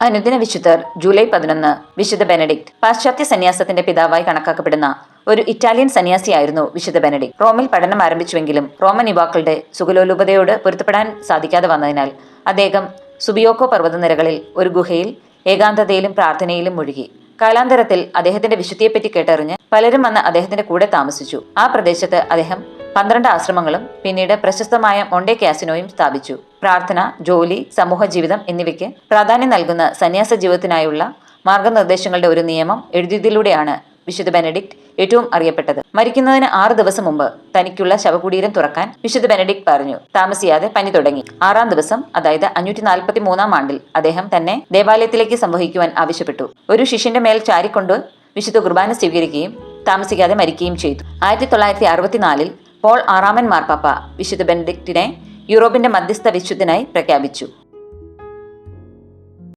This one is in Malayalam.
അനുദിന വിശുദ്ധർ ജൂലൈ 11 വിശുദ്ധ ബെനഡിക്ട്. പാശ്ചാത്യ സന്യാസത്തിന്റെ പിതാവായി കണക്കാക്കപ്പെടുന്ന ഒരു ഇറ്റാലിയൻ സന്യാസിയായിരുന്നു വിശുദ്ധ ബെനഡിക്ട്. റോമിൽ പഠനം ആരംഭിച്ചുവെങ്കിലും റോമൻ യുവാക്കളുടെ സുഖലോലുപതയോട് പൊരുത്തപ്പെടാൻ സാധിക്കാതെ വന്നതിനാൽ അദ്ദേഹം സുബിയോക്കോ പർവ്വതനിരകളിൽ ഒരു ഗുഹയിൽ ഏകാന്തതയിലും പ്രാർത്ഥനയിലും മുഴുകി. കാലാന്തരത്തിൽ അദ്ദേഹത്തിന്റെ വിശുദ്ധിയെപ്പറ്റി കേട്ടറിഞ്ഞ് പലരും വന്ന് അദ്ദേഹത്തിന്റെ കൂടെ താമസിച്ചു. ആ പ്രദേശത്ത് അദ്ദേഹം 12 ആശ്രമങ്ങളും പിന്നീട് പ്രശസ്തമായ മൊണ്ടെ കാസിനോയും സ്ഥാപിച്ചു. പ്രാർത്ഥന, ജോലി, സമൂഹ ജീവിതം എന്നിവയ്ക്ക് പ്രാധാന്യം നൽകുന്ന സന്യാസ ജീവിതത്തിനായുള്ള മാർഗനിർദ്ദേശങ്ങളുടെ ഒരു നിയമം എഴുതിയതിലൂടെയാണ് വിശുദ്ധ ബെനഡിക്ട് ഏറ്റവും അറിയപ്പെട്ടത്. മരിക്കുന്നതിന് 6 ദിവസം മുമ്പ് തനിക്കുള്ള ശവകുടീരം തുറക്കാൻ വിശുദ്ധ ബെനഡിക്ട് പറഞ്ഞു. താമസിയാതെ പനി തുടങ്ങി. 6-ാം ദിവസം, അതായത് 543-ാം ആണ്ടിൽ അദ്ദേഹം തന്നെ ദേവാലയത്തിലേക്ക് സംവഹിക്കുവാൻ ആവശ്യപ്പെട്ടു. ഒരു ശിഷ്യന്റെ മേൽ ചാരിക്കൊണ്ട് വിശുദ്ധ കുർബാന സ്വീകരിക്കുകയും താമസിക്കാതെ മരിക്കുകയും ചെയ്തു. 1964-ൽ പോൾ 6-ാമൻ മാർപ്പാപ്പ വിശുദ്ധ ബെനഡിക്റ്റിനെ യൂറോപ്പിന്റെ മധ്യസ്ഥ വിശുദ്ധനായി പ്രഖ്യാപിച്ചു.